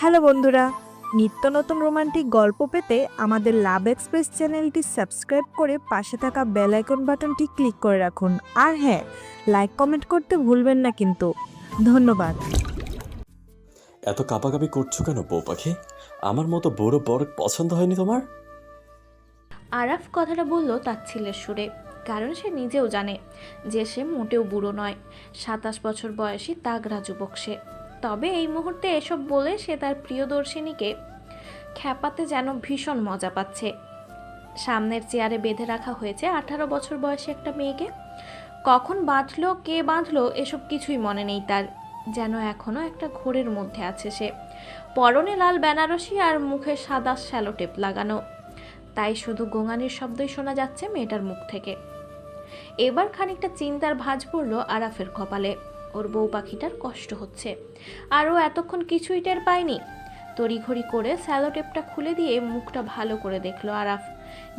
Hello বন্ধুরা, নিত্য নতুন রোমান্টিক গল্প পেতে আমাদের লাভ এক্সপ্রেস চ্যানেলটি সাবস্ক্রাইব করে পাশে থাকা বেল আইকন বাটনটি ক্লিক করে রাখুন। আর হ্যাঁ, লাইক কমেন্ট করতে ভুলবেন না কিন্তু। ধন্যবাদ। এত কাঁপাকাঁপি করছো কেন বউ পাখি? আমার মতো বড় বড় পছন্দ হয়নি তোমার? আরাফ কথাটা বলল তাচ্ছিল্যের সুরে, কারণ সে নিজেও জানে যে সে মোটেও বুড়ো নয়। 27 বছর বয়সী তাগড়া যুবক সে। তবে এই মুহূর্তে এসব বলে সে তার প্রিয়দর্শিনীকে খ্যাপাতে যেন ভীষণ মজা পাচ্ছে। সামনের চেয়ারে বেঁধে রাখা হয়েছে 18 বছর বয়সী একটা মেয়েকে। কখন বাঁধলো, কে বাঁধলো, এসব কিছুই মনে নেই তার। যেন এখনো একটা ঘোরের মধ্যে আছে সে। পরনে লাল বেনারসি আর মুখে সাদা শ্যালোটেপ লাগানো, তাই শুধু গোঙানির শব্দই শোনা যাচ্ছে মেয়েটার মুখ থেকে। এবার খানিকটা চিন্তার ভাঁজ পড়ল আরাফের কপালে। ওর বউ পাখিটার কষ্ট হচ্ছে, আর ও এতক্ষণ কিছুই টের পায়নি। তড়িঘড়ি করে স্যালোটেপটা খুলে দিয়ে মুখটা ভালো করে দেখলো আরাফ।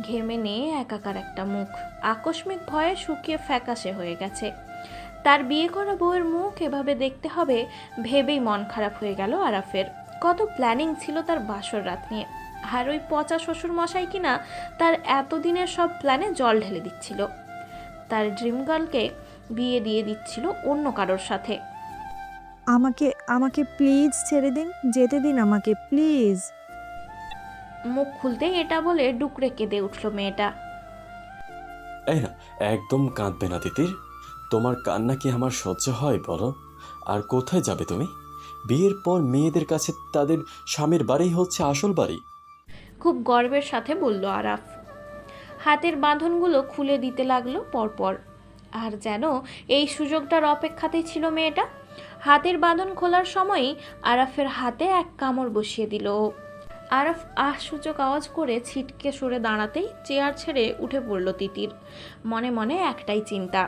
ঘেমে নিয়ে একাকার একটা মুখ, আকস্মিক ভয়ে শুকিয়ে ফ্যাকাশে হয়ে গেছে। তার বিয়ে করা বউয়ের মুখ এভাবে দেখতে হবে ভেবেই মন খারাপ হয়ে গেল আরাফের। কত প্ল্যানিং ছিল তার বাসর রাত নিয়ে, আর ওই পচা শ্বশুর মশাই কিনা তার এতদিনের সব প্ল্যানে জল ঢেলে দিচ্ছিল। তার ড্রিম গার্লকে বিয়ে দিয়ে দিচ্ছিল অন্য কারোর সাথে। আমাকে আমাকে প্লিজ ছেড়ে দিন, যেতে দিন আমাকে প্লিজ। মুখ খুলতেই এটা বলে ডুকরে কেঁদে উঠল মেয়েটা। এই না, একদম কাঁদবে না তিতির। তোমার কান্না কি আমার সহ্য হয় বলো? আর কোথায় যাবে তুমি? বিয়ের পর মেয়েদের কাছে তাদের স্বামীর বাড়ি হচ্ছে আসল বাড়ি। খুব গর্বের সাথে বলল আরাফ। হাতের বাঁধনগুলো খুলে দিতে লাগলো পরপর। আর যেন এই সুযোগটার অপেক্ষাতেই ছিল মেয়েটা। হাতের বাঁধন খোলার সময়ই আরাফের হাতে এক কামড় বসিয়ে দিল ও। আরাফ সূচক আওয়াজ করে ছিটকে সরে দাঁড়াতেই চেয়ার ছেড়ে উঠে পড়ল তিতির। মনে মনে একটাই চিন্তা,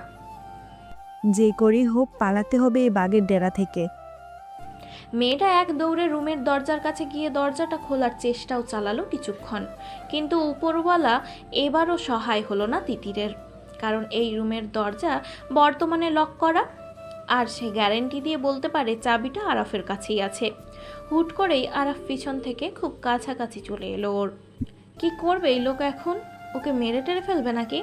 যে করেই হোক পালাতে হবে এই বাঘের ডেরা থেকে। মেয়েটা এক দৌড়ে রুমের দরজার কাছে গিয়ে দরজাটা খোলার চেষ্টাও চালালো কিছুক্ষণ, কিন্তু উপরওয়ালা এবারও সহায় হলো না তিতিরের। কারণ এই রুমের দরজা বর্তমানে লক করা, আর সে গ্যারেন্টি দিয়ে বলতে পারে চাবিটা আরাফের কাছেই আছে। হুট করেই আরাফ পিছন থেকে খুব কাছাকাছি চলে এলো ওর। কি করবে এই লোক এখন? ওকে মেরে টেরে ফেলবে নাকি?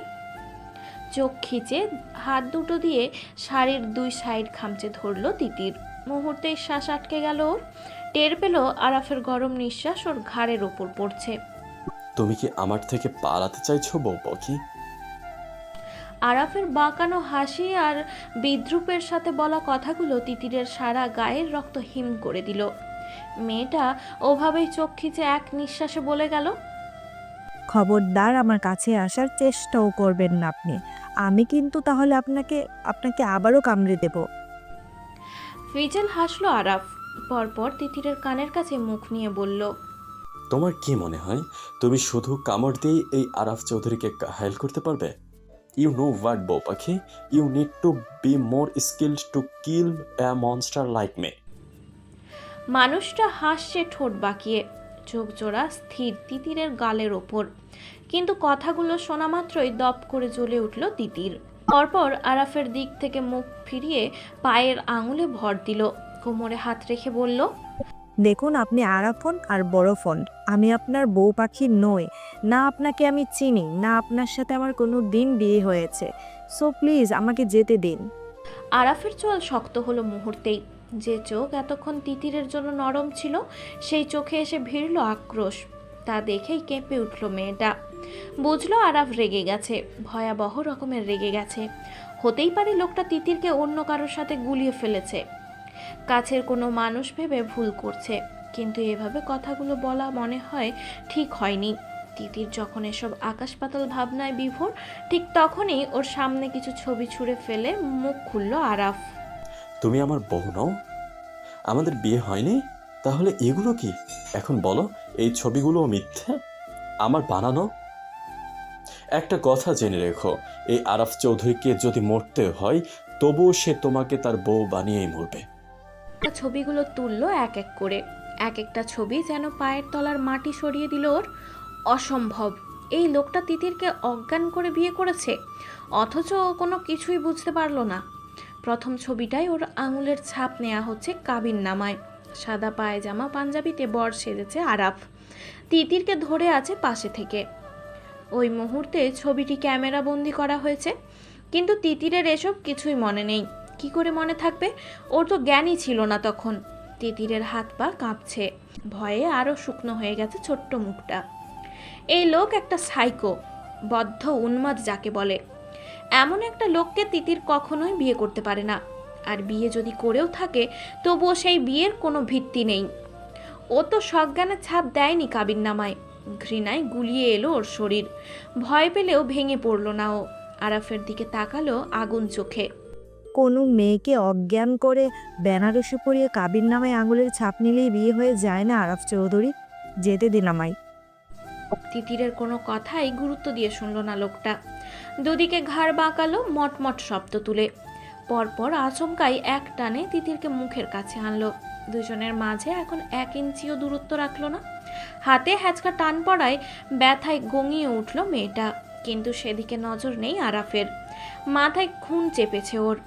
চোখ খিচে হাত দুটো দিয়ে শাড়ির দুই সাইড খামচে ধরলো তিতির। মুহূর্তেই শ্বাস আটকে গেল ওর। টের পেল আরাফের গরম নিঃশ্বাস ওর ঘাড়ের ওপর পড়ছে। তুমি কি আমার থেকে পালাতে চাইছো বউ পাখি? আরাফের বাঁকানো হাসি আর বিদ্রুপের সাথে বলা কথাগুলো তিতিরের সারা গায়ের রক্ত হিম করে দিল। মেয়েটা ওভাবেই চোখ খিচে এক নিঃশ্বাসে বলে গেল, খবরদার আমার কাছে আসার চেষ্টাও করবেন না আপনি। আমি কিন্তু তাহলে আপনাকে আপনাকে আবারও কামড়ে দেব। ফিজেল হাসলো আরাফ। পরপর তিতিরের কানের কাছে মুখ নিয়ে বলল, তোমার কি মনে হয় তুমি শুধু কামড় দিয়ে এই আরাফ চৌধুরীকে ঘায়েল করতে পারবে? ইউ নো হোয়াট বউ পাখি, you need to be more skilled to kill a monster like me. মানুষটা হাসছে ঠোঁট বাঁকিয়ে, চোখ জোড়া স্থির তিতিরের গালের ওপর। কিন্তু কথাগুলো শোনা মাত্রই দপ করে জ্বলে উঠল তিতির। পরপর আরাফের দিক থেকে মুখ ফিরিয়ে পায়ের আঙুলে ভর দিল, কোমরে হাত রেখে বলল, দেখুন, আপনি আরাফন আর বড় ফোন। আমি আপনার বউ পাখি নই। না আপনাকে আমি চিনি, না আপনার সাথে আমার কোনো দিন বিয়ে হয়েছে। সো প্লিজ আমাকে যেতে দিন। আরাফের চোয়াল শক্ত হলো মুহূর্তেই। যে চোখ এতক্ষণ তিতিরের জন্য নরম ছিল, সেই চোখে এসে ভিড়ল আক্রোশ। তা দেখেই কেঁপে উঠল মেয়েটা। বুঝলো আরাফ রেগে গেছে, ভয়াবহ রকমের রেগে গেছে। হতেই পারে লোকটা তিতিরকে অন্য কারোর সাথে গুলিয়ে ফেলেছে, কাছের কোনো মানুষ ভেবে ভুল করছে। কিন্তু এভাবে কথাগুলো বলা মনে হয় ঠিক হয়নি। তিতির যখন এসব আকাশ পাতাল ভাবনায় বিভোর, ঠিক তখনই ওর সামনে কিছু ছবি ছুঁড়ে ফেলে মুখ খুলল আরাফ। তুমি আমার বউ নও? আমাদের বিয়ে হয়নি? তাহলে এগুলো কি? এখন বলো, এই ছবিগুলো মিথ্যে, আমার বানানো? একটা কথা জেনে রেখো, এই আরাফ চৌধুরীকে যদি মরতে হয় তবুও সে তোমাকে তার বউ বানিয়েই মরবে। ছবিগুলো তুললো এক এক করে। এক একটা ছবি যেন পায়ের তলার মাটি সরিয়ে দিল ওর। অসম্ভব, এই লোকটা তিতিরকে অজ্ঞান করে বিয়ে করেছে, অথচ ও কোনো কিছুই বুঝতে পারলো না। প্রথম ছবিটায় ওর আঙুলের ছাপ নেওয়া হচ্ছে কাবিন নামায়। সাদা পায়জামা পাঞ্জাবিতে বর সেজেছে আরাফ, তিতিরকে ধরে আছে পাশে থেকে। ওই মুহূর্তে ছবিটি ক্যামেরা বন্দি করা হয়েছে, কিন্তু তিতিরের এসব কিছুই মনে নেই। কি করে মনে থাকবে, ওর তো জ্ঞানই ছিল না তখন। তিতিরের হাত পা কাঁপছে, ভয়ে আরও শুকনো হয়ে গেছে ছোট্ট মুখটা। এই লোক একটা সাইকো, বদ্ধ উন্মাদ যাকে বলে। এমন একটা লোককে তিতির কখনোই বিয়ে করতে পারে না। আর বিয়ে যদি করেও থাকে, তবুও সেই বিয়ের কোনো ভিত্তি নেই। ও তো সজ্ঞানের ছাপ দেয়নি কাবিন নামায়। ঘৃণায় গুলিয়ে এলো ওর শরীর। ভয় পেলেও ভেঙে পড়ল না ও। আরাফের দিকে তাকালো আগুন চোখে। কোনো মেয়েকে অজ্ঞান করে বেনারসি পরিয়ে কাবির নামে আঙুলের ছাপ নিলেই বিয়ে হয়ে যায় না আরাফ চৌধুরী? যেতে দিন আমায়। তিতিরের কোনো কথাই গুরুত্ব দিয়ে শুনল না লোকটা। দুদিকে ঘাড় বাঁকালো মটমট শব্দ তুলে। পরপর আচমকাই এক টানে তিতিরকে মুখের কাছে আনলো। দুজনের মাঝে এখন 1 ইঞ্চিও দূরত্ব রাখলো না। হাতে হ্যাচকা টান পড়ায় ব্যথায় গঙিয়ে উঠল মেয়েটা, কিন্তু সেদিকে নজর নেই আরাফের। মাথায় খুন চেপেছে ওর।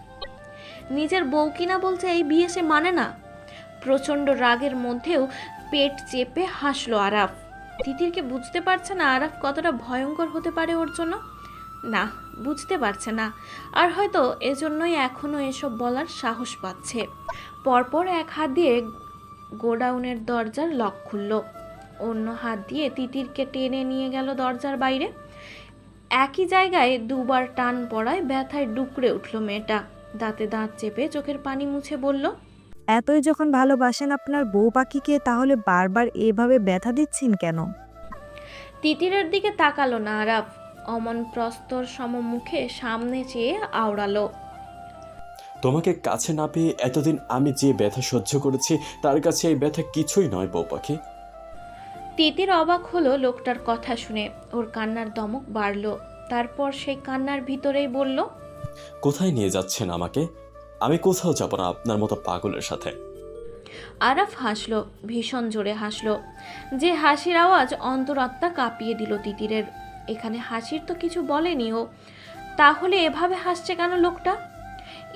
নিজের বউ কিনা বলছে এই বিয়ে সে মানে না। প্রচণ্ড রাগের মধ্যেও পেট চেপে হাসলো আরাফ। তিতিরকে বুঝতে পারছে না আরাফ কতটা ভয়ঙ্কর হতে পারে ওর জন্য। না, বুঝতে পারছে না। আর হয়তো এজন্যই এখনো এসব বলার সাহস পাচ্ছে। পরপর এক হাত দিয়ে গোডাউনের দরজার লক খুলল, অন্য হাত দিয়ে তিতিরকে টেনে নিয়ে গেল দরজার বাইরে। একই জায়গায় দুবার টান পড়ায় ব্যথায় ডুকরে উঠল মেয়েটা। দাঁতে দাঁত চেপে চোখের পানি মুছে বলল, এতই যখন ভালোবাসেন আপনার বউ পাখিকে, তাহলে বারবার এভাবে ব্যথা দিচ্ছেন কেন? তিতিরের দিকে তাকালো না আরাফ। অমন প্রস্তর সমমুখে সামনে চেয়ে আওড়ালো, তোমাকে কাছে না পেয়ে এতদিন আমি যে ব্যথা সহ্য করেছি, তার কাছে এই ব্যথা কিছুই নয় বউ পাখি। তিতির অবাক হলো লোকটার কথা শুনে। ওর কান্নার দমক বাড়ল। তারপর সেই কান্নার ভিতরেই বলল, কোথায় নিয়ে যাচ্ছেন আমাকে? আমি কোথাও যাব না আপনার মতো পাগলের সাথে। আরাফ হাসলো, ভীষণ জোরে হাসলো, যে হাসির আওয়াজ অন্তরাত্মা কাঁপিয়ে দিল তিতিরের। এখানে হাসির তো কিছু বলেনি ও, তাহলে এভাবে হাসছে কেন লোকটা?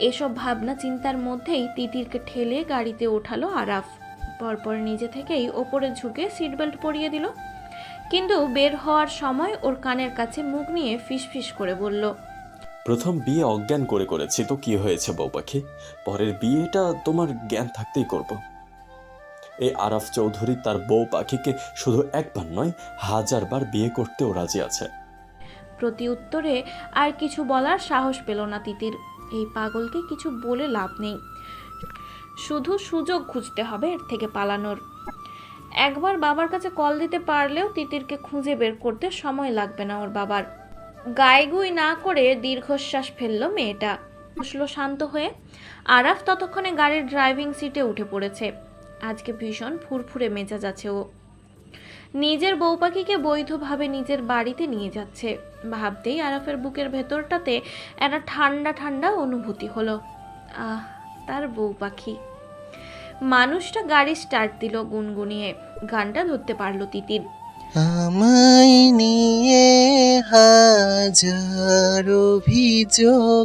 এসব ভাবনা চিন্তার মধ্যেই তিতিরকে ঠেলে গাড়িতে ওঠালো আরাফ। পরপর নিজে থেকেই ওপরে ঝুঁকে সিট বেল্ট পরিয়ে দিল। কিন্তু বের হওয়ার সময় ওর কানের কাছে মুখ নিয়ে ফিসফিস করে বলল, প্রথম বিয়ে অজ্ঞান করে করেছি তো কি হয়েছে বউ পাখি? পরের বিয়েটা তোমার জ্ঞান থাকতেই করব। এই আরাফ চৌধুরী তার বউ পাখিকে শুধু একবার নয়, 1000 বার বিয়ে করতেও রাজি আছে। প্রতি উত্তরে আর কিছু বলার সাহস পেল না তিতির। এই পাগলকে কিছু বলে লাভ নেই, শুধু সুযোগ খুঁজতে হবে এর থেকে পালানোর। একবার বাবার কাছে কল দিতে পারলেও তিতিরকে খুঁজে বের করতে সময় লাগবে না ওর বাবার। গায়গুই না করে দীর্ঘশ্বাস ফেললো মেয়েটা, বসলো শান্ত হয়ে। আরাফ ততক্ষণে গাড়ির ড্রাইভিং সিটে উঠে পড়েছে। আজকে ভীষণ ফুরফুরে মেজাজ আছে ও। নিজের বউ পাখিকে বৈধভাবে নিজের বাড়িতে নিয়ে যাচ্ছে ভাবতেই আরাফের বুকের ভেতরটাতে একটা ঠান্ডা ঠান্ডা অনুভূতি হলো। তার বউ পাখি। মানুষটা গাড়ি স্টার্ট দিল গুনগুনিয়ে। গানটা ধরতে পারলো তিতির। আমায় নিয়ে হাজার অভিযোগ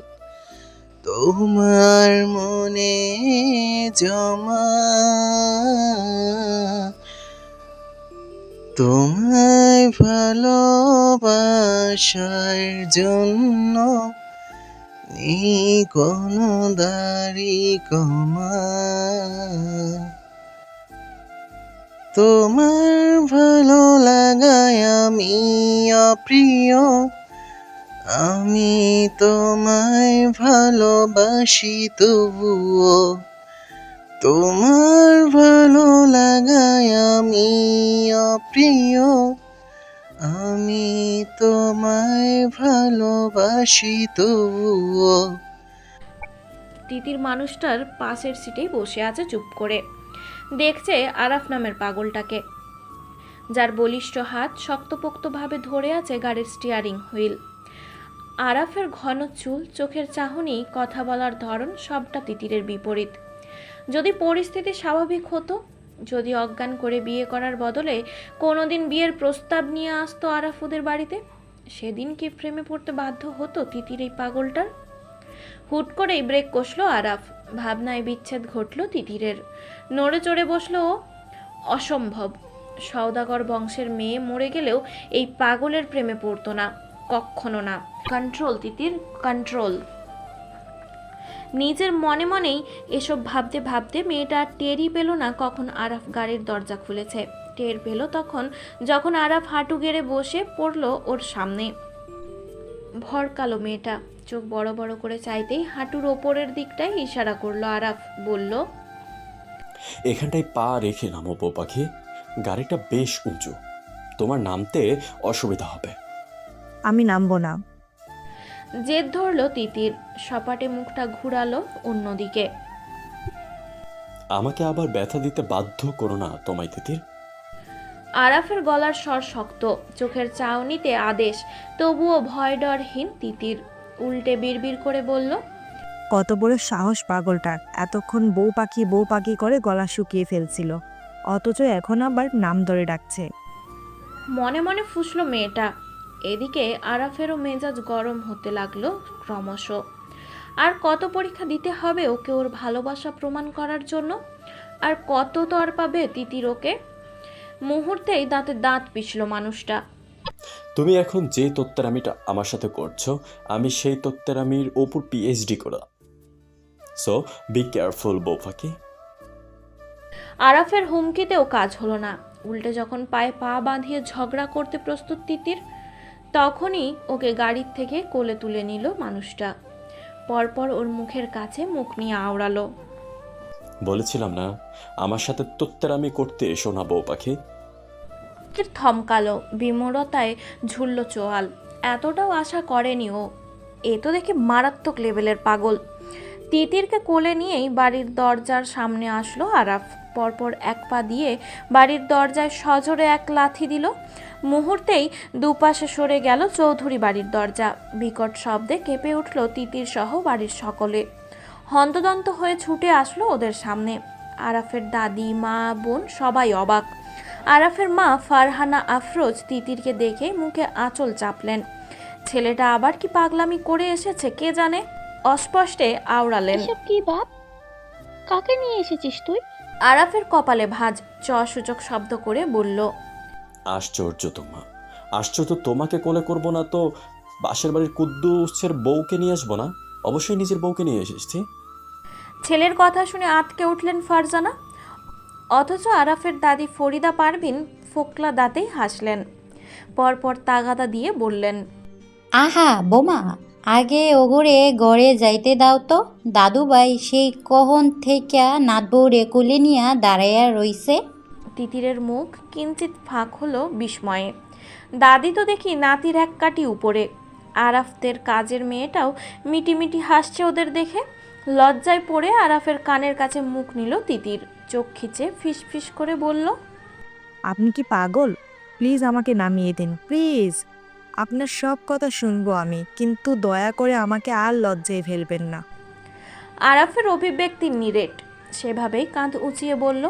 তোমার মনে জমা, তোমায় ভালোবাসার জন্য নেই কোনো দাড়ি কমা। তোমার ভালো লাগায় আমি অপ্রিয়, আমি তোমায় ভালোবাসি তবুও। তোমার ভালো লাগায় আমি অপ্রিয়, আমি তোমায় ভালোবাসি তবুও। তিতির মানুষটার পাশের সিটেই বসে আছে চুপ করে। দেখছে আরাফ নামের পাগলটাকে, যার বলিষ্ঠ হাত শক্তপোক্তভাবে ধরে আছে গাড়ির স্টিয়ারিং হুইল। আরাফের ঘন চুল, চোখের চাহনি, কথা বলার ধরন সবটা তিতিরের বিপরীত। যদি পরিস্থিতি স্বাভাবিক হতো, যদি অজ্ঞান করে বিয়ে করার বদলে কোনোদিন বিয়ের প্রস্তাব নিয়ে আসতো আরাফ ওদের বাড়িতে, সেদিন কি প্রেমে পড়তে বাধ্য হতো তিতির এই পাগলটার? হুট করেই ব্রেক কষল আরাফ। ভাবনায় বিচ্ছেদ ঘটল তিতিরের। নড়ে চড়ে বসলো ও। অসম্ভব। সওদাগর বংশের মেয়ে মরে গেলেও এই পাগলের প্রেমে পড়তো না, কখনো না। কন্ট্রোল তিতির, কন্ট্রোল। নিজের মনে মনেই এসব ভাবতে ভাবতে মেয়েটা টেরই পেল না কখন আরাফ গাড়ির দরজা খুলেছে। টের পেল তখন যখন আরাফ হাঁটু গেড়ে বসে পড়ল ওর সামনে। ভরকালো মেয়েটা। চোখ বড় বড় করে চাইতেই হাঁটুর ওপরের দিকটায় ইশারা করলো আরাফ। বলল, এখানটায় পা রেখে নামো বউ পাখি, গাড়িটা বেশ উঁচু, তোমার নামতে অসুবিধা হবে। আমি নামবো না। জেদ ধরল তিতির। সপাটে মুখটা ঘুরালো অন্যদিকে। আমাকে আবার ব্যথা দিতে বাধ্য করো না তোমায় তিতির। আরাফের গলার স্বর শক্ত, চোখের চাউনিতে আদেশ। তবুও ভয় ডরহীন তিতির। উল্টে বিড়বিড় করে বলল, কত বড় সাহস পাগলটার, এতক্ষণ বউ পাখি করে গলা শুকিয়ে ফেলছিল, অথচ এখন আবার নাম ধরে ডাকছে। মনে মনে ফুঁসল মেয়েটা। এদিকে আরাফেরও মেজাজ গরম হতে লাগলো ক্রমশ। আর কত পরীক্ষা দিতে হবে ওকে ওর ভালোবাসা প্রমাণ করার জন্য? আর কত তর পাবে তিতির ওকে? মুহূর্তেই দাঁতে দাঁত পিষল মানুষটা। তুমি এখন যে তত্ত্বেরামিটা আমার সাথে করছো, আমি সেই তত্ত্বেরামির ওপর পিএইচডি করা। সো বি কেয়ারফুল বউ পাখি। আরাফের হুমকিতেও কাজ হলো না। উল্টে যখন পায়ে পা বাঁধিয়ে ঝগড়া করতে প্রস্তুত তিতির, তখনই ওকে গাড়ির থেকে কোলে তুলে নিল মানুষটা। পরপর ওর মুখের কাছে মুখ নিয়ে আওড়ালো। বলেছিলাম না আমার সাথে তত্ত্বেরামি করতে এসো না বউ পাখি। তিতির থমকালো, বিমূঢ়তায় ঝুলল চোয়াল। এতটাও আশা করেনি ও। এ তো দেখে মারাত্মক লেভেলের পাগল। তিতিরকে কোলে নিয়েই বাড়ির দরজার সামনে আসলো আরাফ। পরপর এক পা দিয়ে বাড়ির দরজায় সজোরে এক লাথি দিল। মুহূর্তেই দুপাশে সরে গেল চৌধুরী বাড়ির দরজা। বিকট শব্দে কেঁপে উঠল তিতির সহ বাড়ির সকলে। হন্তদন্ত হয়ে ছুটে আসলো ওদের সামনে। আরাফের দাদি, মা, বোন সবাই অবাক। আরাফের মা ফারহানা আফরোজ তিতিরকে দেখে মুখে আঁচল চাপলেন। ছেলেটা আবার কি পাগলামি করে এসেছে কে জানে। অস্পষ্টে আওড়ালেন, এসব কি বাপ? কাকে নিয়ে এসেছিস তুই? আরাফের কপালে ভাঁজ। সূচক শব্দ করে বলল, আশ্চর্য তোমা, আশ্চর্য। তোমাকে কোলে করব না তো পাশের বাড়ির কুদ্দুসের বউকে নিয়ে আসবো না? অবশ্যই নিজের বউকে নিয়ে এসেছি। ছেলের কথা শুনে আঁতকে উঠলেন ফারজানা। অথচ আরাফের দাদি ফরিদা পারভিন ফোকলা দাঁতেই হাসলেন। পরপর তাগাদা দিয়ে বললেন, আহা বোমা, আগে ওগরে গড়ে যাইতে দাও তো। দাদুভাই সেই কখন থেকে নাতবউরে কুলে নিয়া দাঁড়াইয়া রইছে। তিতিরের মুখ কিঞ্চিত ফাঁক হলো বিস্ময়ে। দাদি তো দেখি নাতির এক কাটি উপরে। আরাফদের কাজের মেয়েটাও মিটিমিটি হাসছে ওদের দেখে। লজ্জায় পড়ে আরাফের কানের কাছে মুখ নিল তিতির। চোখ খিচে ফিস ফিস করে বলল, আপনি কি পাগল? প্লিজ আমাকে নামিয়ে দিন, প্লিজ। আপনার সব কথা শুনবো আমি, কিন্তু দয়া করে আমাকে আর লজ্জায় ফেলবেন না। আরাফের অভিব্যক্তি নিরেট। সেভাবেই কাঁধ উঁচিয়ে বলল,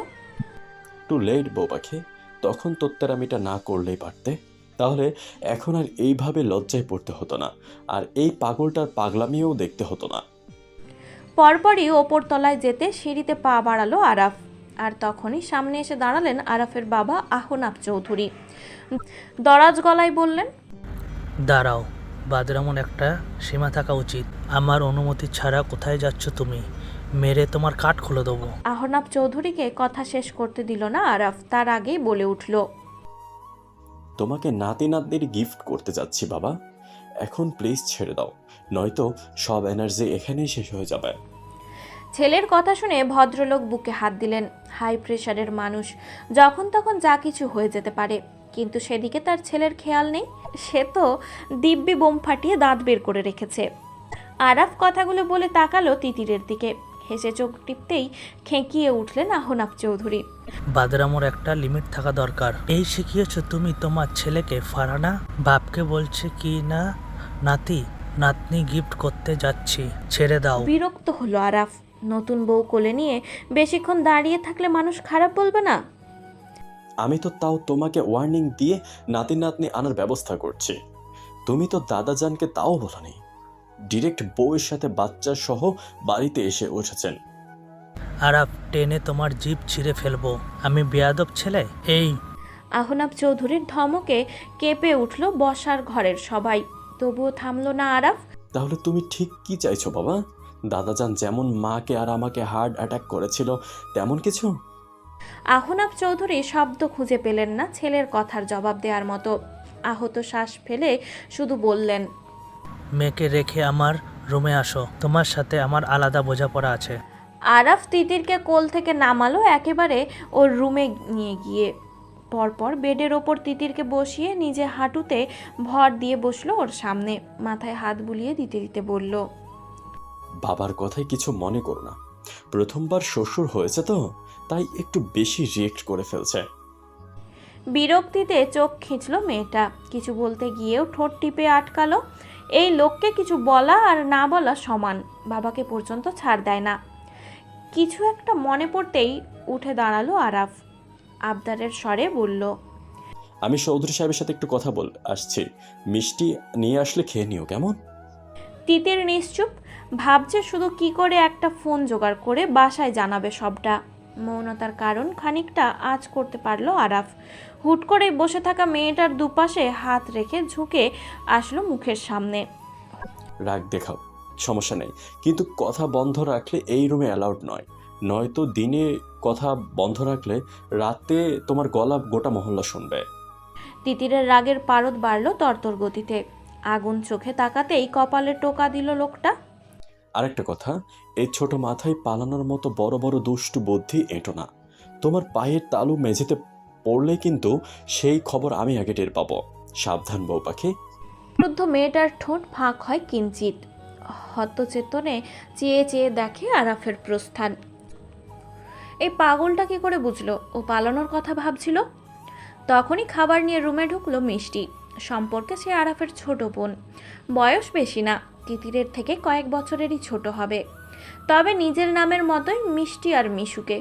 টু লেট বউ পাখি, তখন তত্ত্বেরামিটা না করলেই পারতে। তাহলে এখন আর এইভাবে লজ্জায় পড়তে হতো না, আর এই পাগলটার পাগলামিও দেখতে হতো না। পরপরই ওপর তলায় যেতে সিঁড়িতে পা বাড়ালো আরাফ। আর তখনই সামনে এসে দাঁড়ালেন আরাফের বাবা আহনাফ চৌধুরী। দরাজ গলায় বললেন, দাঁড়াও, বাদরামন একটা সীমা থাকা উচিত। আমার অনুমতি ছাড়া কোথায় যাচ্ছ তুমি? মেরে তোমার কাঠ খুলে দেবো। আহনাফ চৌধুরীকে কথা শেষ করতে দিল না আরাফ, তার আগেই বলে উঠল, তোমাকে নাতি নাতনির গিফট করতে যাচ্ছি বাবা, এখন প্লিজ ছেড়ে দাও, নয়তো সব এনার্জি এখানেই শেষ হয়ে যাবে। ছেলের কথা শুনে ভদ্রলোক বুকে হাত দিলেন। হাই প্রেশারের মানুষ, যখন তখন যা কিছু হয়ে যেতে পারে। কিন্তু সেদিকে তার ছেলের খেয়াল নেই। সে তো দিব্যি বোম ফাটিয়ে দাঁত বের করে রেখেছে। আরাফ কথাগুলো বলে তাকালো তিতিরের দিকে। হেসে চোখ টিপতেই খেঁকিয়ে উঠলেন আহনাফ চৌধুরী। বাদরামোর একটা লিমিট থাকা দরকার। এই শিখিয়েছো তুমি তোমার ছেলেকে? ফারহানা বাপকে বলছে কি না নাতি নাতনি গিফট করতে যাচ্ছি, ছেড়ে দাও। বিরক্ত হলো আরাফ। নতুন বউ কোলে নিয়ে বেশিক্ষণ দাঁড়িয়ে থাকলে মানুষ খারাপ বলবে না? আমি তো তাও তোমাকে ওয়ার্নিং দিয়ে নাতি নাতনি আনার ব্যবস্থা করছি, তুমি তো দাদাজানকে তাও বলনি। ডিরেক্ট বউয়ের সাথে বাচ্চা সহ বাড়িতে এসে উঠেছেন। আরাফ, টেনে তোমার জিভ ছিঁড়ে ফেলবো। আমি বেয়াদব ছেলে? এই আহনাব চৌধুরীর ধমকে কেঁপে উঠল বসার ঘরের সবাই। তবুও থামলো না আরাফ। তাহলে তুমি ঠিক কি চাইছো বাবা? দাদাজান যেমন মাকে আর আমাকে হার্ট অ্যাটাক করেছিল তেমন কিছু? আহনাব চৌধুরী শব্দ খুঁজে পেলেন না ছেলের কথার জবাব দেওয়ার মতো। আহত শ্বাস ফেলে শুধু বললেন, মেয়েকে রেখে আমার রুমে আসো, তোমার সাথে আমার আলাদা বোঝাপড়া আছে। আরাফ তিতিরকে কোল থেকে নামালো একেবারে ওর রুমে নিয়ে গিয়ে। পরপর বেডের ওপর তিতিরকে বসিয়ে নিজে হাঁটুতে ভর দিয়ে বসলো ওর সামনে। মাথায় হাত বুলিয়ে দিতে দিতে বলল, বাবার কথায় কিছু মনে করো না, প্রথমবার শ্বশুর হয়েছে তো তাই একটু বেশি রিয়েক্ট করে ফেলছে। বিরক্তিতে চোখ খিঁচল মেয়েটা। কিছু বলতে গিয়েও ঠোঁট টিপে আটকালো। এই লোককে কিছু বলা আর না বলা সমান, বাবাকে পর্যন্ত ছাড় দেয় না। কিছু একটা মনে পড়তেই উঠে দাঁড়ালো আরাফ। আবদারের স্বরে বলল, আমি চৌধুরী সাহেবের সাথে একটু কথা বল আসছি, মিষ্টি নিয়ে আসলে খেয়ে নিও কেমন? তিতির নিশ্চুপ, ভাবছে শুধু কি করে একটা ফোন জোগাড় করে বাসায় জানাবে সবটা। মৌনতার কারণ খানিকটা আঁচ করতে পারলো আরাফ। হুট করে বসে থাকা মেয়েটার দুপাশে হাত রেখে ঝুঁকে আসলো মুখের সামনে। রাগ দেখাও, সমস্যা নেই, কিন্তু কথা বন্ধ রাখলে এই রুমে অ্যালাউড নয়। নয়তো দিনে কথা বন্ধ রাখলে রাতে তোমার গলা গোটা মহল্লা শুনবে। তিতিরের রাগের পারদ বাড়ল তরতর গতিতে। আগুন চোখে তাকাতেই কপালে টোকা দিল লোকটা। আরেকটা কথা, এই ছোট মাথায় পালানোর মতো বড় বড় দুষ্টু বুদ্ধি এঁটো না। তোমার পায়ের তালু মেঝেতে পড়লে কিন্তু সেই খবর আমি আগে টের পাবো। সাবধান বউ পাখি। ক্রুদ্ধ মেয়েটার ঠোঁট ফাঁক হয় কিঞ্চিত। হতচেতনে চেয়ে চেয়ে দেখে আরাফের প্রস্থান। এই পাগলটা কি করে বুঝলো ও পালানোর কথা ভাবছিল? তখনই খাবার নিয়ে রুমে ঢুকলো মিষ্টি। সম্পর্কে সে আরাফের ছোট বোন, বয়স বেশি না, তিতিরের থেকে কয়েক বছরেরই ছোট হবে। তবে নিজের নামের মতোই মিষ্টি আর মিশুকে।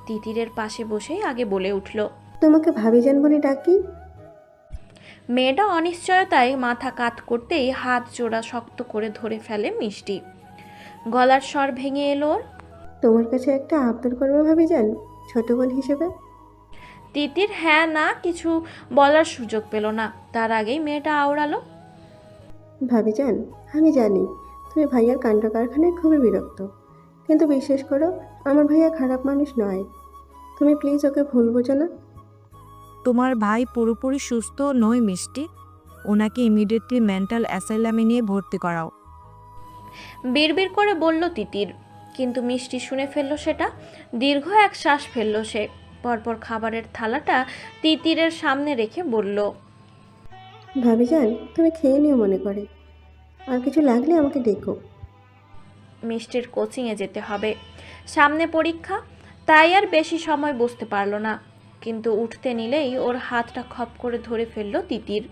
তিতিরের পাশে বসেই আগে বলে উঠল, তোমাকে ভাবিজান বলে ডাকি। মেয়েটা অনিশ্চয়তায় মাথা কাত করতেই হাত জোড়া শক্ত করে ধরে ফেলে মিষ্টি। গলার স্বর ভেঙে এলো ওর। তোমার কাছে একটা আবদার করবো ভাবিজান, ছোট বোন হিসেবে। তিতির হ্যাঁ না কিছু বলার সুযোগ পেল না, তার আগেই মেয়েটা আওড়ালো, ভাবিজান, আমি জানি তুমি ভাইয়ার কাণ্ড কারখানায় খুবই বিরক্ত, কিন্তু বিশ্বাস করো আমার ভাইয়া খারাপ মানুষ নয়। তুমি প্লিজ ওকে ভুল বোঝো না। তোমার ভাই পুরোপুরি সুস্থ নয় মিষ্টি, ওনাকে ইমিডিয়েটলি মেন্টাল অ্যাসাইলামে নিয়ে ভর্তি করাও। বিড়বিড় করে বলল তিতির। কিন্তু মিষ্টি শুনে ফেললো সেটা। দীর্ঘ এক শ্বাস ফেললো সে। পরপর খাবারের থালাটা তিতিরের সামনে রেখে বলল, ভাবিজান, তুমি খেয়ে নিও মনে করে, আর কিছু লাগলে আমাকে ডেকো। মিষ্টির কোচিংয়ে যেতে হবে, সামনে পরীক্ষা, তাই আর বেশি সময় বসতে পারলো না। কিন্তু উঠতে নিলেই ওর হাতটা খপ করে ধরে ফেললো তিতির।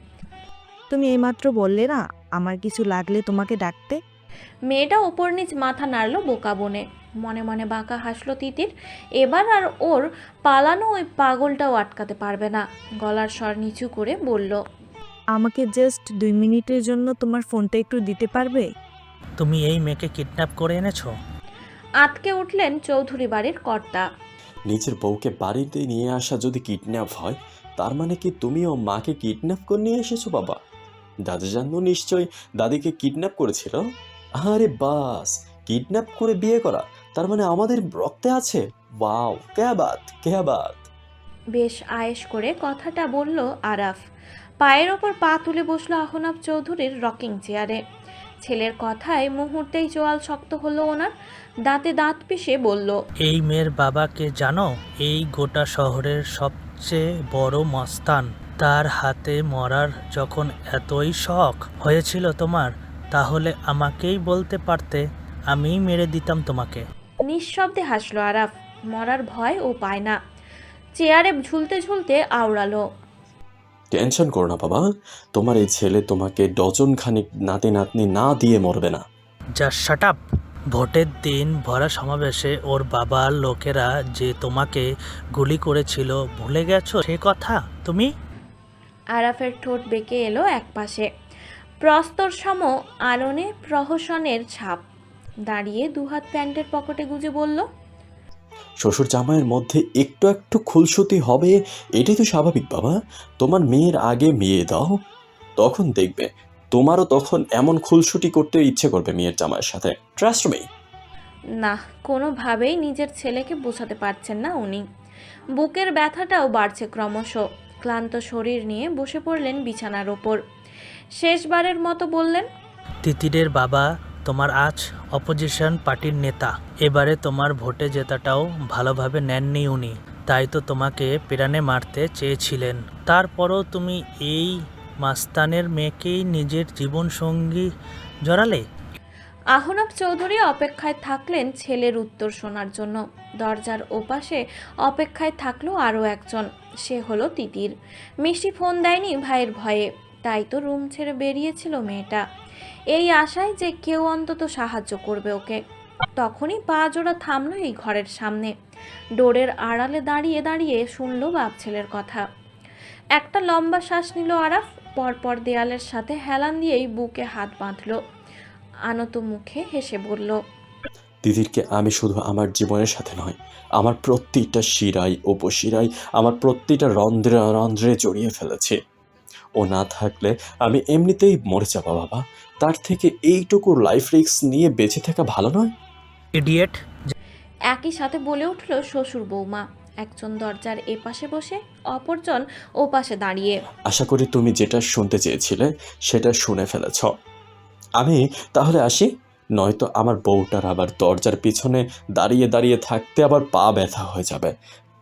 তুমি এইমাত্র বললে না আমার কিছু লাগলে তোমাকে ডাকতে। মেয়েটা ওপর নিচ মাথা নাড়ল বোকা বনে। মনে মনে বাঁকা হাসলো তিতির। এবার আর ওর পালানো ওই পাগলটাও আটকাতে পারবে না। গলার স্বর নিচু করে বলল, আমাকে জাস্ট 2 মিনিটের জন্য তোমার ফোনটা একটু দিতে পারবে? তুমি এই মেয়েকে কিডন্যাপ করে এনেছো? আটকে উঠলেন চৌধুরী বাড়ির কর্তা। নিজের বউকে বাড়িতে নিয়ে আসা যদি কিডন্যাপ হয়, তার মানে কি তুমিও মাকে কিডন্যাপ করে নিয়ে এসেছো বাবা? দাদাজান নিশ্চয় দাদিকে কিডন্যাপ করেছিল। আরে বাস, কিডন্যাপ করে বিয়ে করা, তার মানে আমাদের রক্তে আছে। ওয়াও, কে বাত কে বাত। বেশ আয়েশ করে কথাটা বলল আরাফ। পায়ের ওপর পা তুলে বসলো আহনাব চৌধুরীর রকিং চেয়ারে। ছেলের কথায় মুহূর্তেই চোয়াল শক্ত হলো ওনার। দাঁতে দাঁত পিষে বলল, এই মেয়ের বাবাকে জানো? এই গোটা শহরের সবচেয়ে বড় মস্তান। তার হাতে মরার যখন এতই শখ হয়েছিল তোমার, তাহলে আমাকেই বলতে পারতে, আমিই মেরে দিতাম তোমাকে। নিঃশব্দে হাসলো আরাফ। মরার ভয় ও পায় না। চেয়ারে ঝুলতে ঝুলতে আওড়ালো, টেনশন করো না বাবা, তোমার এই ছেলে তোমাকে ডজন খানিক নাতি নাতনি না দিয়ে মরবে না। যা শাট আপ! ভোটের দিন ভরা সমাবেশে ওর বাবার লোকেরা যে তোমাকে গুলি করেছিল ভুলে গেছো সে কথা তুমি? আরাফের ঠোঁট বেঁকে এলো একপাশে। প্রস্তর সম আননে প্রহসনের ছাপ। দাঁড়িয়ে দুহাত প্যান্টের পকেটে গুজে বলল, শ্বশুর জামাইয়ের মধ্যে একটু একটু খুলসুতি হবে, এটাই তো স্বাভাবিক বাবা। তোমার মেয়ের আগে মেয়ে দাও, তখন দেখবে তোমারও তখন এমন খুলসুটি করতে ইচ্ছে করবে মেয়ের জামাইয়ের সাথে। Trust me. না, কোনোভাবেই নিজের ছেলেকে বোঝাতে পারছেন না উনি। বুকের ব্যথাটাও বাড়ছে ক্রমশ। ক্লান্ত শরীর নিয়ে বসে পড়লেন বিছানার ওপর। শেষবারের মতো বললেন, তিতিরের বাবা তোমার আজ অপোজিশন পার্টির নেতা। এবারে তোমার ভোটে জেতাটাও ভালোভাবে নেননি উনি, তাই তো তোমাকে প্রাণে মারতে চেয়েছিলেন। তারপরও তুমি এই মাস্তানের মেয়েকেই নিজের জীবনসঙ্গী জড়ালে। আহনাব চৌধুরী অপেক্ষায় থাকলেন ছেলের উত্তর শোনার জন্য। দরজার ওপাশে অপেক্ষায় থাকলো আরও একজন, সে হলো তিতির। মিষ্টি ফোন দেয়নি ভাইয়ের ভয়ে, তাই তো রুম ছেড়ে বেরিয়েছিল মেয়েটা, এই আশায় যে কেউ অন্তত সাহায্য করবে ওকে। তখনই পা জোড়া থামলো এই ঘরের সামনে। ডোরের আড়ালে দাঁড়িয়ে দাঁড়িয়ে শুনল বাপ ছেলের কথা। একটা লম্বা শ্বাস নিল আরাফ, পরপর দেয়ালের সাথে হেলান দিয়েই বুকে হাত বাঁধল। আনত মুখে হেসে বলল, দিদিরকে আমি শুধু আমার জীবনের সাথে নয়, আমার প্রত্যেকটা শিরায় উপশিরায়, আমার প্রত্যেকটা রন্ধ্রে রন্ধ্রে জড়িয়ে ফেলেছে। ও না থাকলে আমি এমনিতেই মরে যাবো বাবা। তার থেকে এইটুকু লাইফ রিস্ক নিয়ে বেঁচে থাকা ভালো নয়? ইডিয়েট। একই সাথে বলে উঠল শ্বশুর বৌমা, একজন দরজার এপাশে বসে, অপরজন ও পাশে দাঁড়িয়ে। আশা করি তুমি যেটা শুনতে চেয়েছিলে সেটা শুনে ফেলেছ। আমি তাহলে আসি, নয়তো আমার বউটার আবার দরজার পিছনে দাঁড়িয়ে দাঁড়িয়ে থাকতে আবার পা ব্যথা হয়ে যাবে।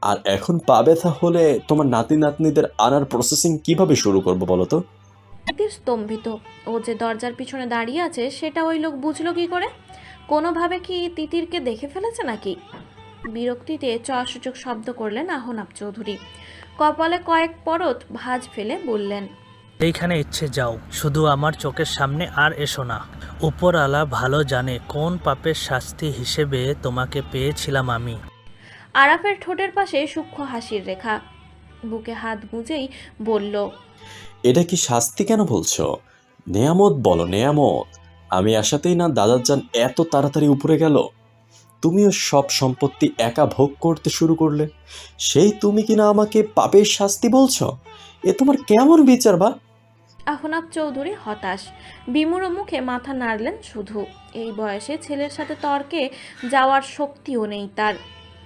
আর এখন পা ব্যথা হলে তোমার নাতি নাতনিদের আনার প্রসেসিং কিভাবে শুরু করবো বলো তো? তিতির স্তম্ভিত। ও যে দরজার পিছনে দাঁড়িয়ে আছে সেটা ওই লোক বুঝলো কি করে? কোনোভাবে কি তিতিরকে দেখে ফেলেছে নাকি? বিরক্তিতে চসূচক শব্দ করলেন আহনাব চৌধুরী। কপালে কয়েক পরত ভাঁজ ফেলে বললেন, এইখানে ইচ্ছে যাও, শুধু আমার চোখের সামনে আর এসো না। উপরওয়ালা ভালো জানে কোন পাপের শাস্তি হিসেবে তোমাকে পেয়েছিলাম আমি। আরাফের ঠোঁটের পাশে সূক্ষ্ম হাসির রেখা। বুকে হাত গুঁজেই বলল, এটা কি শাস্তি কেন বলছো? নেয়ামত বলো, নেয়ামত। আমি আসাতেই না দাদাজান এত তাড়াতাড়ি উপরে গেল। তুমিও সব সম্পত্তি একা ভোগ করতে শুরু করলে, সেই তুমি কিনা আমাকে পাপের শাস্তি বলছো? এ তোমার কেমন বিচার বা? আহনাব চৌধুরী হতাশ। বিমূঢ় মুখে মাথা নাড়লেন শুধু। এই বয়সে ছেলের সাথে তর্কে যাওয়ার শক্তিও নেই তার।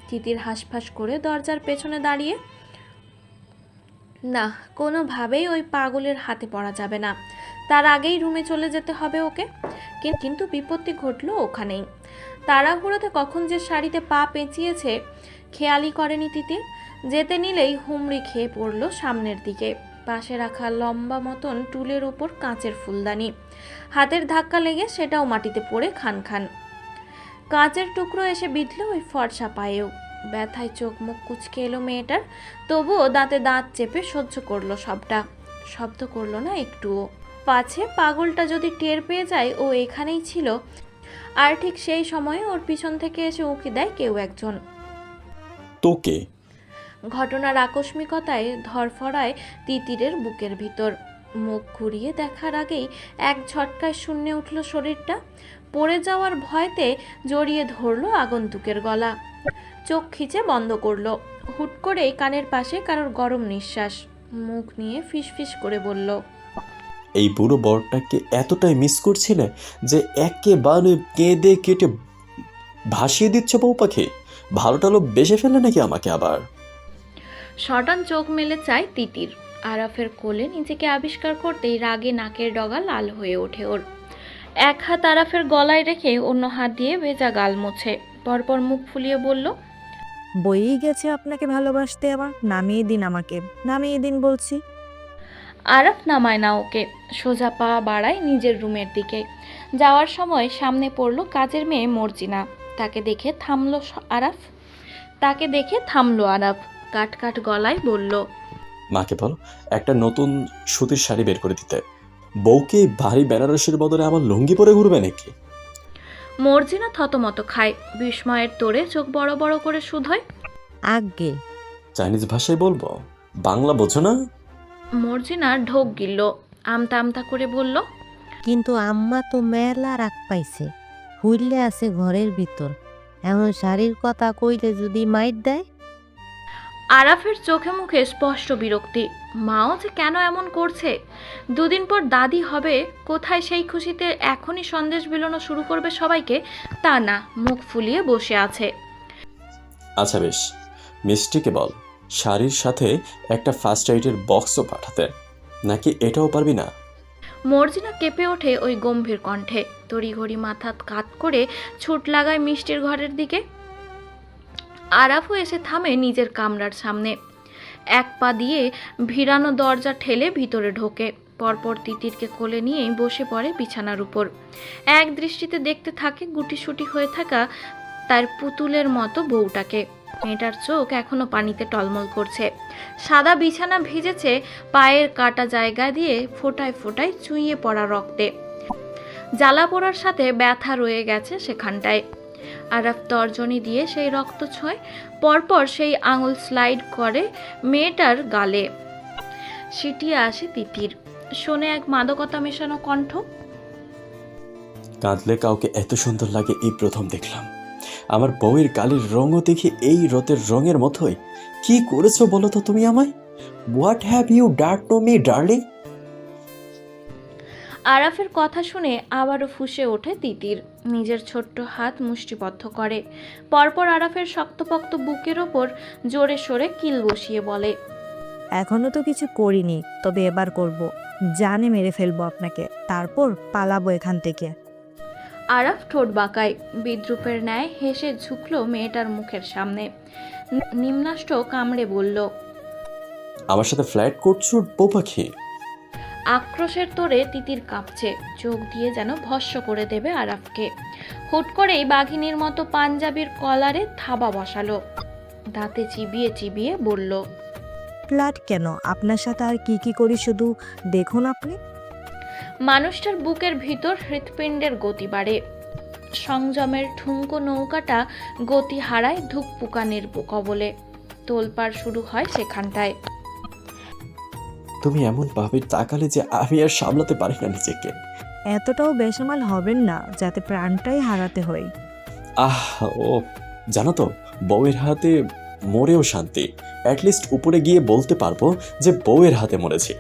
তিতির হাঁসফাঁস করে দরজার পেছনে দাঁড়িয়ে, না, কোনোভাবেই ওই পাগলের হাতে পড়া যাবে না। তার আগেই রুমে চলে যেতে হবে ওকে। কিন্তু বিপত্তি ঘটলো ওখানেই। তাড়াহুড়োতে কখন যে শাড়িতে পা পেঁচিয়েছে খেয়ালই করেনি তিতির। যেতে নিলেই হুমড়ি খেয়ে পড়ল সামনের দিকে। পাশে রাখা লম্বা মতন টুলের উপর কাঁচের ফুলদানি, হাতের ধাক্কা লেগে সেটাও মাটিতে পড়ে খান খান। কাঁচের টুকরো এসে বিঁধল ওই ফর্সা পায়েও। ব্যথায় চোখ মুখ কুচকে এলো মেয়েটার, তবুও দাঁতে দাঁত চেপে সহ্য করলো সবটা। শব্দ করলো না একটুও। পাছে পাগলটা যদি টের পেয়ে যায় ও এখানেই ছিল। আর ঠিক সেই সময়ে ওর পিছন থেকে এসে উঁকি দেয় কেউ একজন। তোকে ঘটনার আকস্মিকতায় ধরফরায় তিতিরের বুকের ভিতর। মুখ ঘুরিয়ে দেখার আগেই এক ঝটকায় শূন্যে উঠল শরীরটা। পড়ে যাওয়ার ভয়তে জড়িয়ে ধরল আগন্তুকের গলা। চোখ খিচে বন্ধ করলো। হুট করেই কানের পাশে কারোর গরম নিঃশ্বাস। মুখ নিয়ে ফিসফিস করে বলল, এই বুড়ো বরটাকে এতটাই মিস করছিলে যে একেবারে কেঁদে কেটে ভাসিয়ে দিচ্ছ বউ পাখি? ভালো টালো বেসে ফেলে নাকি আমাকে আবার? শটান চোখ মেলে চায় তিতির। আরাফের কোলে নিজেকে আবিষ্কার করতেই রাগে নাকের ডগা লাল হয়ে ওঠে ওর। এক হাত আরাফের গলায় রেখে অন্য হাত দিয়ে ভেজা গাল মোছে। পরপর মুখ ফুলিয়ে বলল, বইই গেছে আপনাকে ভালোবাসতে, আবার নামিয়ে দিন, আমাকে নামিয়ে দিন বলছি। আরাফ নামায় না ওকে। সোজা পা বাড়ায় নিজের রুমের দিকে। যাওয়ার সময় সামনে পড়ল কাজের মেয়ে মর্জিনা। তাকে দেখে থামলো আরাফ। কাট কাট গলায় বলল, মাকে বলো একটা নতুন সুতির শাড়ি বের করে দিতে। বউকে ভারী বেনারসির বদলে আমার লুঙ্গি পরে ঘুরবে নাকি? মর্জিনা থতমত খায়। বিস্ময়ের তোড়ে চোখ বড় বড় করে শুধোয়। আগে চাইনিজ ভাষায় বলবো, বাংলা বোঝো না? মর্জিনা ঢোক গিলল। আমতা আমতা করে বলল, কিন্তু আম্মা তো মেলা রাগ পাইছে, হুইলে আছে ঘরের ভিতর। এমন শাড়ির কথা কইলে যদি মাইর দেয়। আরাফের চোখে মুখে স্পষ্ট বিরক্তি। মাও যে কেন এমন করছে? দুদিন পর দাদি হবে, কোথায় সেই খুশিতে এখনই সন্দেশ বিলোনো শুরু করবে সবাইকে, তা না, মুখ ফুলিয়ে বসে আছে। আচ্ছা বেশ, মিষ্টিকে বল শাড়ির সাথে একটা ফার্স্ট এইডের বক্সও পাঠাতে, নাকি এটাও পারবি না? মর্জিনা কেঁপে ওঠে ওই গম্ভীর কণ্ঠে, তড়িঘড়ি মাথা কাত করে ছুট লাগায় মিষ্টির ঘরের দিকে। আরাফও এসে থামে নিজের কামরার সামনে, এক পা দিয়ে ভিড়ানো দরজা ঠেলে ভিতরে ঢোকে। পরপর তিতিরকে কোলে নিয়েই বসে পড়ে বিছানার উপর। এক দৃষ্টিতে দেখতে থাকে গুটিসুটি হয়ে থাকা তার পুতুলের মতো বউটাকে। মেয়েটার চোখ এখনো পানিতে টলমল করছে, সাদা বিছানা ভিজেছে পায়ের কাটা জায়গা দিয়ে ফোঁটায় ফোঁটায় চুইয়ে পড়া রক্তে। জ্বালা পোড়ার সাথে ব্যথা রয়ে গেছে সেখানটায়। আরাফ তর্জনী দিয়ে সেই রক্ত ছোঁয়, পরপর সেই আঙুল স্লাইড করে মেয়েটার গালে। সিটিয়ে আসে তিতির, শোনে এক মাদকতা মেশানো কণ্ঠ। কাঁদলে কাউকে এত সুন্দর লাগে এই প্রথম দেখলাম। আমার বউয়ের গালের রঙও দেখি এই রথের রঙের মতোই। কি করেছো বলো তো তুমি আমায়? What have you done to me darling? আরাফের কথা শুনে আবারও ফুঁসে ওঠে তিতির, নিজের ছোট্ট হাত মুষ্টিবদ্ধ করে। পরপর আরাফের শক্তপোক্ত বুকের ওপর জোরে সোরে কিল বসিয়ে বলে, এখনো তো কিছু করিনি, তবে এবার করব। জানে মেরে ফেলবো আপনাকে, তারপর পালাবো এখান থেকে। আরাফ ঠোঁট বাঁকায়, বিদ্রুপের ন্যায় হেসে ঝুঁকল মেয়েটার মুখের সামনে। নিম্নাষ্ট কামড়ে বলল, আমার সাথে ফ্ল্যাট করছো বউ পাখি? আক্রোশের তোড়ে তিতির কাঁপছে, চোখ দিয়ে যেন ভস্ম করে দেবে আরাফকে। হুট করেই বাঘিনীর মতো পাঞ্জাবির কলারে থাবা বসালো, দাঁতে চিবিয়ে চিবিয়ে বলল, ফ্ল্যাট কেন? আপনার সাথে আর কি কি করি শুধু দেখুন আপনি। মানুষটার বুকের ভিতর হৃৎপিণ্ডের গতি বাড়ে, সংযমের ঠুনকো নৌকাটা গতি হারায় ধুকপুকানির কবলে। তোলপাড় শুরু হয় সেখানটায়। তুমি এমন ভাবে তাকালে যে আমি আর সামলাতে পারি না নিজেকে। এতটাও বেসামাল হবেন না যাতে প্রাণটাই হারাতে হয়। আহ ও, জানো তো, বউয়ের হাতে মরেও শান্তি। অ্যাটলিস্ট উপরে গিয়ে বলতে পারবো যে বউয়ের হাতে মরেছি,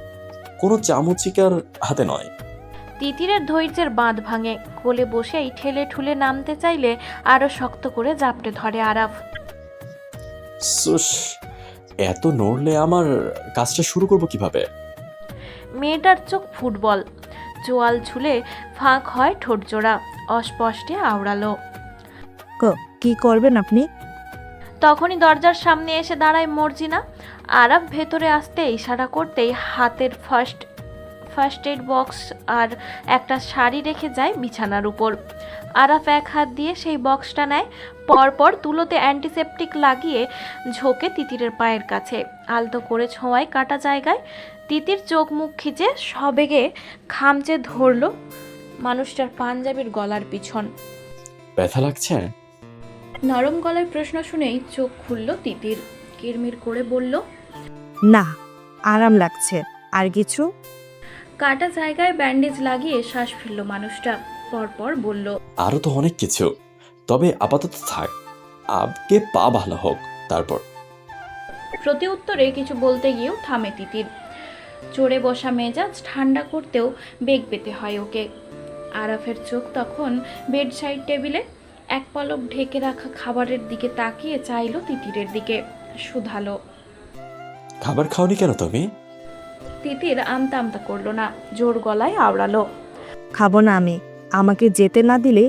কোনো চামচিকার হাতে নয়। তিতিরের ধৈর্যের বাঁধ ভাঙে, কোলে বসেই ঠেলে ঠুলে নামতে চাইলে আরো শক্ত করে জাপটে ধরে আরাফ। সুস, এত নড়লে আমার কাজটা শুরু করব কিভাবে? মেয়েটার চোখ ফুটবল, চোয়াল ছুলে ফাঁক হয় ঠোঁটজোড়া, অস্পষ্টে আওড়ালো। কি করবেন আপনি? তখনই দরজার সামনে এসে দাঁড়ায় মর্জিনা। আরাফ ভেতরে আসতে ইশারা করতেই হাতের ফার্স্ট এইড বক্স আর একটা শাড়ি রেখে যায় বিছানার উপর। আরাফ এক হাত দিয়ে সেই বক্সটা নেয়, পরপর তুলোতে অ্যান্টিসেপটিক লাগিয়ে ঝোঁকে তিতিরের পায়ের কাছে, আলতো করে ছোঁয়ায় কাটা জায়গায়। তিতির চোখ মুখ খিচে সবেগে খামচে ধরল মানুষটার পাঞ্জাবির গলার পিছন। ব্যথা লাগছে? নরম গলায় প্রশ্ন শুনেই চোখ খুলল তিতির, কিরমির করে বলল, না, আরাম লাগছে। আর কিছু? কাটা জায়গায় ব্যান্ডেজ লাগিয়ে শ্বাস ফেলল মানুষটা, পরপর বলল, আরো তো অনেক কিছু, তবে আপাতত থাক, আবকে পা ভালো হোক তারপর। প্রতি উত্তরে কিছু বলতে গিয়েও থামে তিতির। চড়ে বসা মেজাজ ঠান্ডা করতেও বেগ পেতে হয় ওকে। আরাফের চোখ তখন বেডসাইড টেবিলে, এক পলক ঢেকে রাখা খাবারের দিকে তাকিয়ে চাইল তিতিরের দিকে, শুধালো, খাবার খাওনি কেন তুমি? তিতির আমতা আমতা করলো না, জোর গলায় আওড়ালো, খাবো না আমি। আমাকে যেতে না দিলে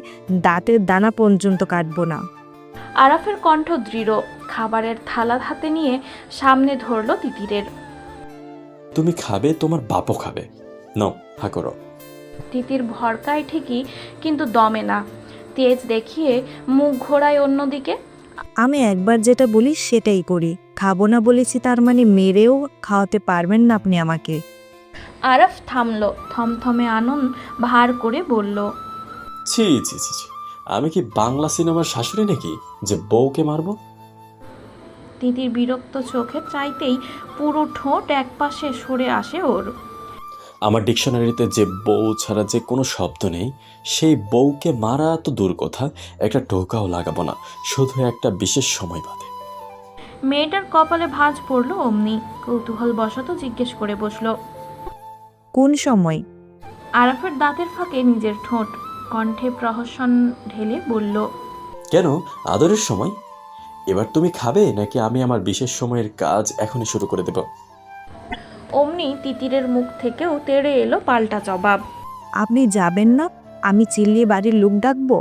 দাঁতের দানা পর্যন্ত কাটবো না। আরাফের কণ্ঠ দৃঢ়, খাবারের থালা হাতে নিয়ে সামনে ধরলো তিতিরের। তুমি খাবে, তোমার বাপও খাবে। নো, হা করো। তিতির ভরকায় ঠিকই, কিন্তু দমে না, তেজ দেখিয়ে মুখ ঘোরায় অন্যদিকে। আমি একবার যেটা বলি সেটাই করি। খাবো না বলেছি তার মানে মেরেও খাওয়াতে পারবেন না আপনি আমাকে? আরাফ থামলো, থমথমে আনন ভার করে বলল, ছি ছি ছি ছি, আমি কি বাংলা সিনেমার শাশুড়ি নাকি যে বউকে মারবো? তিতির বিরক্ত চোখে চাইতেই পুরো ঠোঁট একপাশে সরে আসে ওর। আমার ডিকশনারিতে যে বউ ছাড়া যে কোনো শব্দ নেই, সেই বউকে মারা তো দূর কথা, একটা টোকাও লাগাবো না, শুধু একটা বিশেষ সময় বাদে। মেয়েটার কপালে ভাঁজ পড়লো অমনি কৌতূহল বশত জিজ্ঞেস করে বসলো। কোন সময়? আরাফের দাঁতের ফাঁকে নিজের ঠোঁট, কণ্ঠে প্রহসন ঢেলে বলল, কেন, আদরের সময়? এবার তুমি খাবে নাকি আমি আমার বিশেষ সময়ের কাজ এখনই শুরু করে দেব? অমনি তিতিরের মুখ থেকেও তেড়ে এলো পাল্টা জবাব। আপনি যাবেন না? আমি চিল্লিয়ে বাড়ির লোক ডাকবো?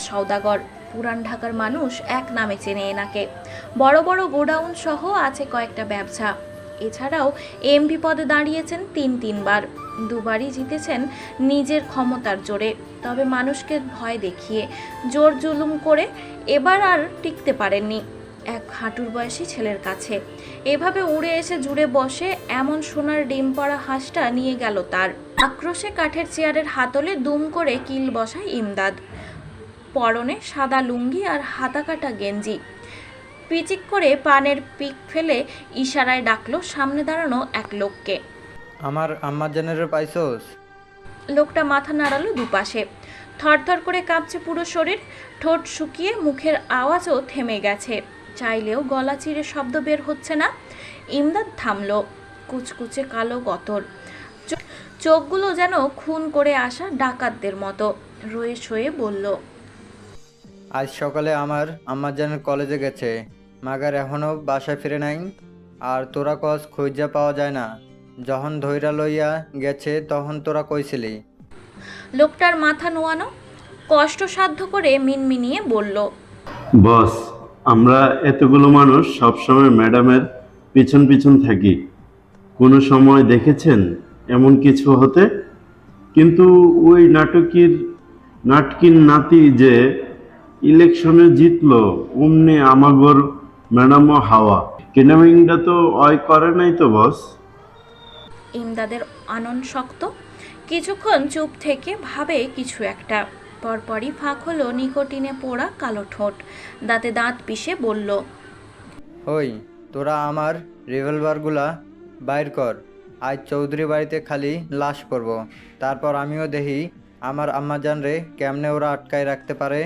সওদাগর, পুরান ঢাকার মানুষ এক নামে চেনে এনাকে। বড় বড় গোডাউন সহ আছে কয়েকটা ব্যবসা। এছাড়াও এমপি পদে দাঁড়িয়েছেন তিনবার, দুবারই জিতেছেন নিজের ক্ষমতার জোরে। তবে মানুষকে ভয় দেখিয়ে, জোর জুলুম করে এবার আর টিকতে পারেননি এক হাঁটুর বয়সী ছেলের কাছে। এভাবে উড়ে এসে জুড়ে বসে এমন সোনার ডিম পড়া হাঁসটা নিয়ে গেল তার। আক্রোশে কাঠের চেয়ারের হাতলে দুম করে কিল বসায় ইমদাদ। পরনে সাদা লুঙ্গি আর হাতাকাটা গেঞ্জি। পিচিক করে পানের পিক ফেলে ইশারায় ডাকলো সামনে দাঁড়ানো এক লোককে। আমার আম্মাজানের পাইছোস? লোকটা মাথা নাড়ালো দুপাশে। থরথর করে কাঁপছে পুরো শরীর, ঠোঁট শুকিয়ে মুখের আওয়াজও থেমে গেছে। চাইলেও গলা চিরে শব্দ বের হচ্ছে না। ইমদাদ থামলো। কুচকুচে কালো গতর, চোখগুলো যেন খুন করে আসা ডাকাতদের মতো। রয়ে শয়ে বলল, আজ সকালে আমার আম্মাজানের কলেজে গেছে, মাগার এখনও বাসায় ফিরে নাই। আর তোরা কস খুঁজা পাওয়া যায় না, যখন ধৈরা লইয়া গেছে তখন তোরা কইছিলি। লোকটার মাথা নোয়ানো, কষ্টসাধ্য করে মিনমিনিয়ে বলল, বস, আমরা এতগুলো মানুষ সবসময় ম্যাডামের পিছন পিছন থাকি। কোনো সময় দেখেছেন এমন কিছু হতে? কিন্তু ওই নাটকির নাতি যে ইলেকশনে জিতলো, অমনি আমাগর ম্যাডামও হাওয়া। কিডন্যাপিংটা তো অয় করে নাই তো বস? ইমদাদের আনন শক্ত। কিছুক্ষণ চুপ থেকে ভাবে কিছু একটা। পরপরই ফাঁক হলো নিকোটিনে পোড়া কালো ঠোঁট। দাঁতে দাঁত পিষে বলল, ওই তোরা আমার রিভলভারগুলা বাইর কর। আজ চৌধুরী বাড়িতে খালি লাশ করব, তারপর আমিও দেখি আমার আম্মাজান রে কেমনে ওরা আটকায় রাখতে পারে।